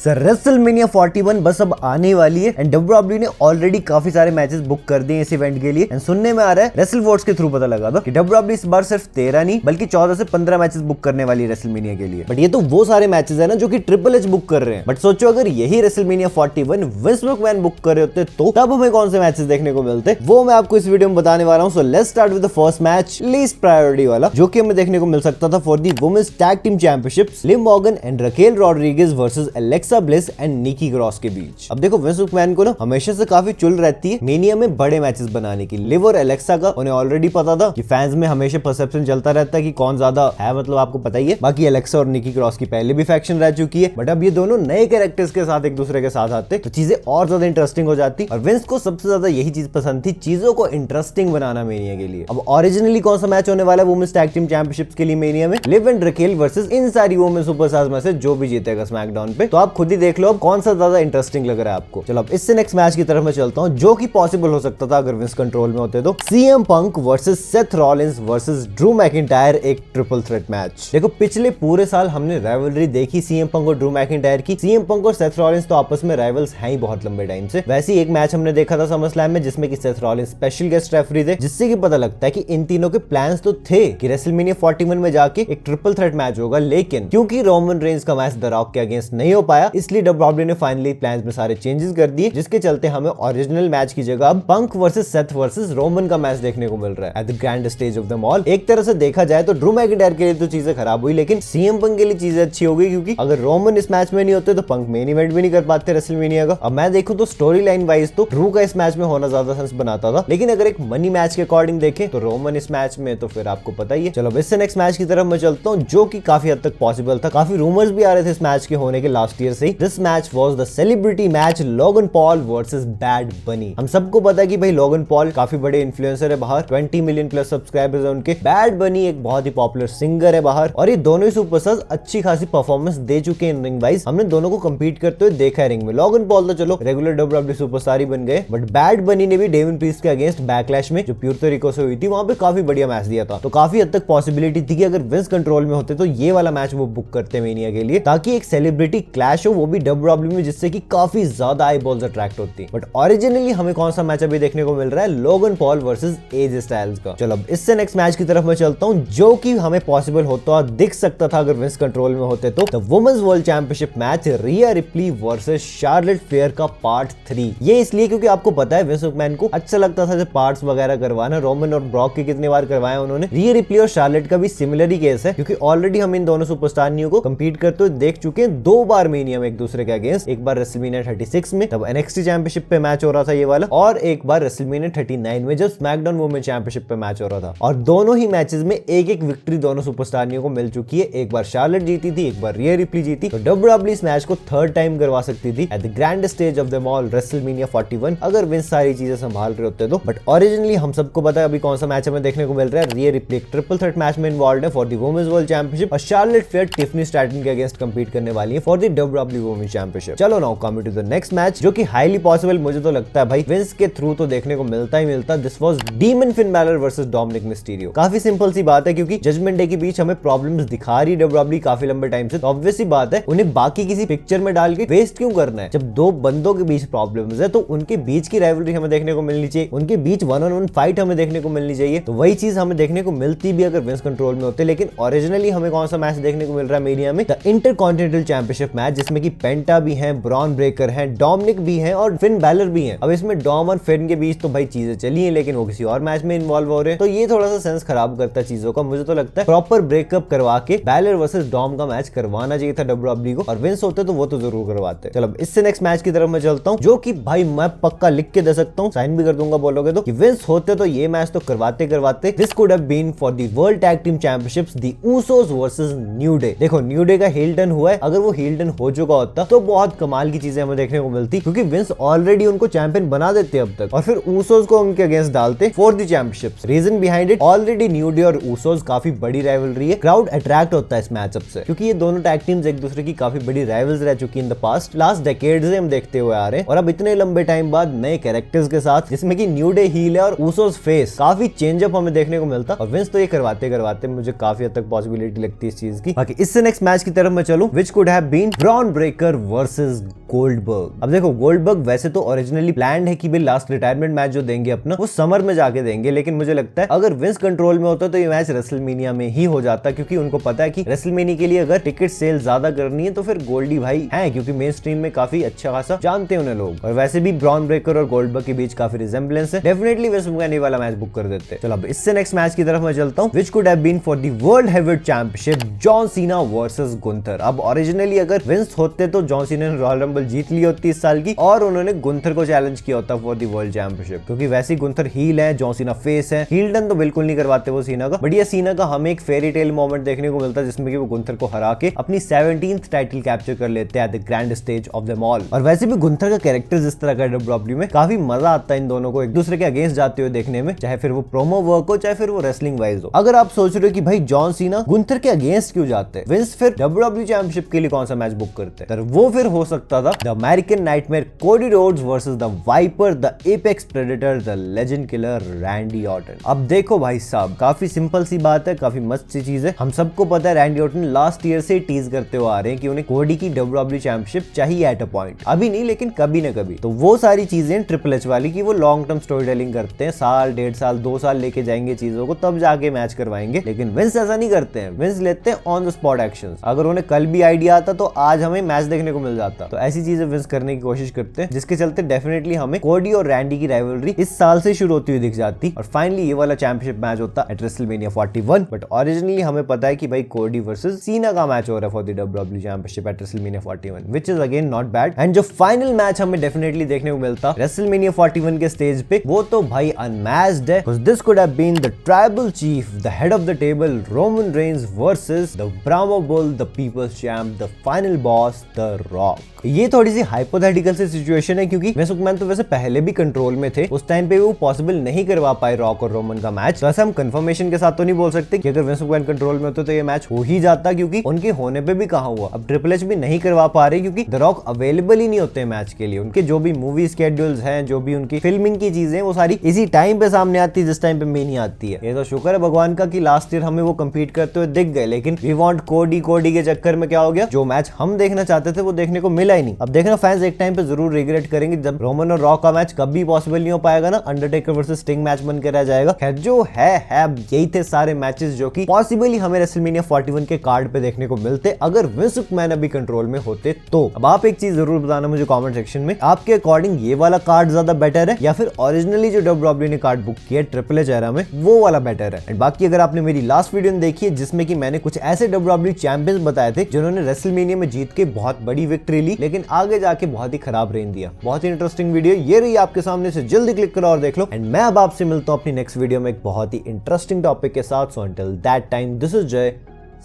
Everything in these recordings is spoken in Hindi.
सर रेसलमेनिया 41 बस अब आने वाली है एंड डब्ल्यूडब्ल्यूई ने ऑलरेडी काफी सारे मैचेस बुक कर दिए इस इवेंट के लिए एंड सुनने में आ रहा है रेसल वोट्स के थ्रू पता लगा था कि डब्ल्यूडब्ल्यूई इस बार सिर्फ 13 नहीं बल्कि 14 से 15 मैचेस बुक करने वाली है रेसलमेनिया के लिए। बट ये तो वो सारे मैचेस है ना जो कि ट्रिपल एच बुक कर रहे हैं। बट सोचो अगर यही रेसलमेनिया 41 विंस मैकमैन बुक कर रहे होते तो तब हमें कौन से मैचेस देखने को मिलते, वो मैं आपको इस वीडियो में बताने वाला हूं। So let's start with the first match, least priority वाला, जो कि हमें देखने को मिल सकता था for the women's tag team championships, Liv Morgan and Raquel Rodriguez versus Alexa Bliss and Nikki Cross के बीच। अब देखो विंस मैकमैन को ना हमेशा से काफी चुल रहती है मेनिया में बड़े मैचेस बनाने की। लिव और एलेक्सा का उन्हें ऑलरेडी पता था कि फैंस में हमेशा परसेप्शन चलता रहता है कि कौन ज्यादा है, मतलब आपको पता ही है। बाकी एलेक्सा और निकी क्रॉस की पहले भी फैक्शन रह चुकी है, बट अब ये दोनों नए कैरेक्टर्स के साथ एक दूसरे के साथ आते तो चीजें और ज्यादा इंटरेस्टिंग हो जाती। और विंस को सबसे ज्यादा यही चीज पसंद थी, चीजों को इंटरेस्टिंग बनाना मेनिया के लिए। अब ओरिजिनली कौन सा मैच होने वाला है वुमेन्स टैग टीम चैंपियनशिप्स के लिए मेनिया में, लिव एंड रकेल वर्सेस इन सारी वुमेन सुपरस्टार्स में से जो भी जीतेगा स्मैकडाउन पे। तो आप खुद ही देख लो अब कौन सा ज्यादा इंटरेस्टिंग लग रहा है आपको। चलो अब इससे नेक्स्ट मैच की तरफ मैं चलता हूं, जो कि पॉसिबल हो सकता था अगर विंस कंट्रोल में होते तो। CM Punk versus Seth Rollins versus Drew McIntyre, एक ट्रिपल थ्रेट मैच। देखो पिछले पूरे साल हमने राइवलरी देखी सीएम पंक और ड्रू मैकिंटायर की। सीएम पंक और सेथ रॉलिंस तो आपस में राइवल्स हैं ही बहुत लंबे टाइम से। वैसे ही एक मैच हमने देखा था समरस्लैम में जिसमें कि Seth Rollins special guest referee थे, जिससे कि पता लगता है कि इन तीनों के प्लान्स तो थे कि रेसलमेनिया 41 में जाके एक ट्रिपल थ्रेट मैच होगा, लेकिन क्योंकि रोमन रेंज का मैच द रॉक के अगेंस्ट नहीं हो पाया, इसलिए डब्ल्यूडब्ल्यूई ने फाइनली प्लान्स में सारे चेंजेस कर दिए, जिसके चलते हमें ओरिजिनल मैच की जगह अब पंक वर्सेस सेथ वर्सेस रोमन का मैच देखने को मिल रहा है at the grand stage of the mall. एक तरह से देखा जाए तो ड्रू मैकिंटायर के लिए तो चीजें खराब हुई, लेकिन सीएम पंक के लिए चीजें अच्छी हो गई, क्योंकि अगर रोमन इस मैच में नहीं होते तो पंक मेन इवेंट भी नहीं कर पाते रेसलमेनिया का। अब मैं देखूं तो स्टोरी लाइन वाइज तो ड्रू का इस मैच में होना ज्यादा सेंस बनाता था, लेकिन अगर एक मनी मैच के अकॉर्डिंग देखें तो रोमन इस मैच में, तो फिर आपको पता ही है। चलो इससे नेक्स्ट मैच की तरफ मैं चलता हूं, जो कि काफी हद तक पॉसिबल था। काफी रूमर्स भी आ रहे थे इस मैच के होने के लास्ट ईयर से ही। This match was the celebrity match, Logan Paul versus Bad Bunny. हम सबको पता है कि भाई लोगन पॉल काफी बड़े इन्फ्लुएंसर है बाहर, 20 मिलियन प्लस सब्सक्राइबर्स है उनके। बैड बनी एक बहुत ही पॉपुलर सिंगर है बाहर, और ये दोनों ही सुपरस्टार्स अच्छी खासी परफॉर्मेंस दे चुके हैं रिंग वाइज। हमने दोनों को कंपीट करते हुए देखा है रिंग में। लोगन पॉल तो चलो रेगुलर डब्ल्यूडब्ल्यूई सुपरस्टार ही बन गए, बट बैड बनी ने भी डेविन प्रीस्ट के अगेंस्ट बैकलैश में जो प्यूर्तो रिको से हुई थी वहां पे काफी बढ़िया मैच दिया था। तो काफी हद तक पॉसिबिलिटी थी कि अगर विंस कंट्रोल में होते तो ये वाला मैच वो बुक करते मेनिया के लिए, ताकि एक सेलिब्रिटी क्लैश हो, वो भी डब्ल्यूडब्ल्यूई में, जिससे कि काफी ज्यादा आई बॉल्स अट्रैक्ट होती। बट ओरिजिनली हमें कौन सा मैच अभी देखने को मिल रहा है, लोगन पॉल वर्सेस एजे स्टाइल्स का। चलो अब इससे नेक्स्ट मैच की तरफ मैं चलता हूं, जो कि हमें पॉसिबल होता दिख सकता था अगर विंस कंट्रोल में होते तो। The women's world championship match, Rhea Ripley versus Charlotte Flair का पार्ट 3। ये इसलिए क्योंकि आपको पता है विंस मैकमैन को अच्छा लगता था जब पार्ट्स वगैरह करवाना। रोमन और ब्रॉक के कितने बार करवाए उन्होंने। रिया रिप्ली और शार्लेट का भी सिमिलर ही केस है, क्योंकि ऑलरेडी हम इन दोनों सुपरस्टारनियों को कंपीट करते हुए देख चुके हैं 2 बार मेनिया में एक दूसरे के अगेंस्ट। एक बार रेसलमेनिया 36 में तब एनएक्सटी चैंपियनशिप पे मैच हो रहा था ये वाला, और एक बार रेसलमेनिया 39 में जब स्मैकडाउन वुमेन चैंपियनशिप पे मैच हो रहा था। और दोनों ही मैचेस में एक एक विक्ट्री दोनों सुपरस्टारनियों को मिल चुकी है। एक बार शार्लेट जीती थी, एक बार रिया रिप्ली जीती। तो डब्ल्यूडब्ल्यूई इस मैच को 3rd टाइम करवा सकती थी at the grand stage of the mall WrestleMania 41 अगर विंस सारी चीजें संभाल रहे होते तो। बट ओरिजिनली हम सबको पता है अभी कौन सा मैच हमें देखने को मिल रहा है। Rhea Ripley triple threat match में इन्वॉल्व है for the women's world championship, और शार्लेट फेयर टिफनी स्ट्रैटन के अगेंस्ट कंपीट करने वाली है for the WWE women's championship. चलो now coming to the next match, जो कि हाईली पॉसिबल मुझे तो लगता है भाई विंस के थ्रू तो देखने को मिलता ही मिलता। This was demon Finn Balor versus Dominik Mysterio. काफी सिंपल सी बात है, क्योंकि जजमेंट डे के बीच हमें प्रॉब्लम्स दिखा रही डब्ल्यूडब्ल्यूई काफी लंबे टाइम से, तो ऑब्वियस सी बात है उन्हें बाकी किसी पिक्चर में डाल के वेस्ट क्यों करना है। जब 2 बंदों के बीच प्रॉब्लम्स है तो उनके बीच की राइवलरी हमें देखने को मिलनी चाहिए, उनके बीच 1-on-1 फाइट हमें देखने को मिलनी चाहिए। तो वही चीज हमें देखने को मिलती भी अगर विंस कंट्रोल में होते। लेकिन ओरिजिनली हमें कौन सा मैच देखने को मिल रहा है मेनिया में, द इंटरकॉन्टिनेंटल चैंपियनशिप मैच, जिसमें कि पेंटा भी है, ब्रॉन ब्रेकर है, डोमिनिक भी है और फिन बैलर भी है। अब इसमें डॉम और फिन के बीच तो भाई चीजें चली हैं, लेकिन वो किसी और मैच में इन्वॉल्व हो रहे हैं, तो ये थोड़ा सा सेंस खराब करता है चीजों का। मुझे तो लगता है प्रॉपर ब्रेकअप करवा के बैलर वर्सेस डॉम का मैच करवाना चाहिए था डब्ल्यूडब्ल्यूई को, और विंस होते तो वो तो जरूर करवाते। चलो इससे नेक्स्ट मैच की तरफ मैं चलता हूं, जो कि भाई मैं पक्का लिख के दे सकता हूं, साइन भी कर दूंगा बोलोगे तो, कि विंस होते तो ये मैच तो करवाते करवाते। This could have been for the world tag team championships, the Usos versus New Day. देखो न्यू डे का हील टर्न हुआ है, अगर वो हील टर्न हो चुका होता तो बहुत कमाल की चीजें हमें देखने को मिलती, क्योंकि विंस ऑलरेडी उनको चैंपियन बना देते अब तक, और फिर ऊसोस को उनके अगेंस्ट डालते for the championships. Reason behind it, already New Day और ऊसोस काफी बड़ी राइवलरी है, क्राउड अट्रैक्ट होता है इस मैचअप से, क्योंकि ये दोनों टैग टीम्स एक दूसरे की काफी बड़ी राइवल्स रह चुकी in the past, last decades से हम देखते हुए आ रहे हैं। और अब इतने लंबे टाइम बाद नए कैरेक्टर्स के साथ, जिसमें कि न्यू डे हील है और ऊसोस फेस, काफी चेंजअप हमें देखने को मिलता। और विंस तो ये करवाते करवाते मुझे काफी हद तक पॉसिबिलिटी लगती है इस चीज की। बाकी इससे नेक्स्ट मैच की तरफ मैं चलूं, which could have been Bron Breakker versus Goldberg. अब देखो गोल्डबर्ग वैसे तो ओरिजिनली प्लान्ड है कि भाई लास्ट रिटायरमेंट मैच जो देंगे अपना वो समर में जाके देंगे, लेकिन मुझे लगता है अगर विंस कंट्रोल में होता तो ये मैच रेसलमेनिया में ही हो जाता, क्योंकि उनको पता है कि रेसलमेनिया के लिए अगर टिकट सेल ज्यादा करनी है तो फिर गोल्डी भाई हैं, क्योंकि मेन स्ट्रीम में काफी अच्छा खासा जानते हैं उन्हें लोग, और वैसे भी ब्रॉन ब्रेकर और गोल्डबर्ग के बीच काफी रिजेंबलेंस है। डेफिनेटली विंस मैकमैन वाला मैच बुक कर देते। चलो अब इससे नेक्स्ट मैच की तरफ मैं चलता हूं, which could have been for the world heavyweight championship John Cena versus Gunther. अब ओरिजिनली अगर विंस होते तो जॉन सीना ने रॉयल रंबल जीत ली होती इस साल की, और उन्होंने गुंथर को चैलेंज किया होता फॉर द वर्ल्ड चैंपियनशिप, क्योंकि वैसे गुंथर हील है, जॉन सीना फेस है। हील टर्न तो बिल्कुल नहीं करवाते वो सीना का, बट ये सीना का हमें एक फेरी टेल मोमेंट देखने को मिलता है जिसमें कि वो गुंथर को हरा के अपनी 17th टाइटल कैप्चर कर लेते हैं at the grand stage of them all. और वैसे भी गुंथर का कैरेक्टर जिस तरह का डब्ल्यूडब्ल्यूई में काफी मजा आता है इन दोनों को एक दूसरे के अगेंस्ट जाते हुए देखने में, चाहे फिर वो प्रोमो वर्क हो चाहे फिर वो रेसलिंग वाइज हो। अगर आप सोच रहे हो कि भाई जॉन सीना गुंथर के अगेंस्ट क्यों जाते हैं, विंस फिर डब्ल्यूडब्ल्यूई चैंपियनशिप के लिए कौन सा मैच बुक करते हैं, वो फिर हो सकता था the American nightmare Cody Rhodes versus the viper, the apex predator, the legend killer Randy Orton. अब देखो भाई साहब काफी सिंपल सी बात है, काफी मस्त सी चीज है। हम सबको पता है रैंडी ऑर्टन लास्ट ईयर से टीज करते हुए आ रहे हैं कि उन्हें कोडी की डब्ल्यूडब्ल्यूई चैंपियनशिप चाहिए एट अ पॉइंट, अभी नहीं लेकिन कभी ना कभी। तो वो सारी चीजें ट्रिपल एच वाली की वो लॉन्ग टर्म स्टोरी टेलिंग करते हैं, साल 1.5 साल 2 साल लेके जाएंगे चीजों को, तब जाके मैच करवाएंगे। लेकिन विंस ऐसा नहीं करते हैं, विंस लेते हैं ऑन द स्पॉट एक्शंस। अगर उन्हें कल भी आइडिया आता तो आज हमें मैच देखने को मिल जाता। तो ऐसी चीजें विंस करने की कोशिश करते हैं, जिसके चलते डेफिनेटली हमें कोडी और रैंडी की राइवलरी इस साल से शुरू होती हुई दिख जाती, और फाइनली ये वाला चैंपियनशिप मैच होता एट रेसलमेनिया 41। बट ओरिजिनली हमें पता है कि भाई कोडी वर्सेस सीना का मैच हो रहा है for the WWE championship eight WrestleMania 41, which is again not bad. And जो फाइनल मैच हमें डेफिनेटली देखने को मिलता रेसलमेनिया 41 के स्टेज पे, वो तो भाई अनमैच्ड है। This could have been the tribal chief, the head of the table Roman Reigns versus the Brahma bull, the people's champ, the final boss the Rock. ये थोड़ी सी हाइपोथेटिकल सी सिचुएशन है, क्योंकि विंस मैकमैन तो वैसे पहले भी कंट्रोल में थे, उस टाइम पे वो पॉसिबल नहीं करवा पाए रॉक और रोमन का मैच। वैसे हम कंफर्मेशन के साथ तो नहीं बोल सकते कि अगर विंस मैकमैन कंट्रोल में होते तो ये मैच हो ही जाता, क्योंकि उनके होने पे भी कहां हुआ। अब ट्रिपल एच भी नहीं करवा पा रहे क्योंकि द रॉक अवेलेबल ही नहीं होते मैच के लिए। उनके जो भी मूवी स्केड्यूल्स हैं, जो भी उनकी फिल्मिंग की चीजें, वो सारी इसी टाइम पे सामने आती है जिस टाइम पे मेनी आती है। ये तो शुक्र है भगवान का कि लास्ट ईयर हमें वो कंपीट करते हुए दिख गए, लेकिन वी वांट कोडी के चक्कर में क्या हो गया, जो मैच हम देखना चाहते थे वो देखने को मिला ही नहीं। अब देखना फैंस एक टाइम पे जरूर रिग्रेट करेंगे जब रोमन और रॉक का मैच कभी पॉसिबल नहीं हो पाएगा ना, अंडरटेकर वर्सेस स्टिंग मैच बन के रह जाएगा। खैर जो है यही थे सारे मैचेस जो कि पॉसिबली हमें रेसलमेनिया 41 के कार्ड पे देखने को मिलते अगर विंस मैकमैन अभी कंट्रोल में होते तो। अब आप एक चीज जरूर बताना मुझे कमेंट सेक्शन में, आपके अकॉर्डिंग ये वाला कार्ड ज्यादा बेटर है या फिर ओरिजिनली जो डब्ल्यूडब्ल्यूई ने कार्ड बुक किया ट्रिपल एच एरा में वो वाला बेटर है। एंड बाकी अगर आपने मेरी लास्ट वीडियो देखी है जिसमें कि मैंने कुछ ऐसे डब्ल्यूडब्ल्यूई चैंपियंस बताए थे जिन्होंने रेसलमेनिया में जीत के बहुत बड़ी विक्ट्री ली, लेकिन आगे जाके बहुत ही खराब रेन दिया। बहुत ही इंटरेस्टिंग वीडियो ये रही आपके सामने, से जल्दी क्लिक करो और देख लो। एंड मैं अब आपसे मिलता हूं अपनी नेक्स्ट वीडियो में एक बहुत ही इंटरेस्टिंग टॉपिक के साथ। So until that time this is जय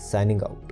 साइनिंग आउट।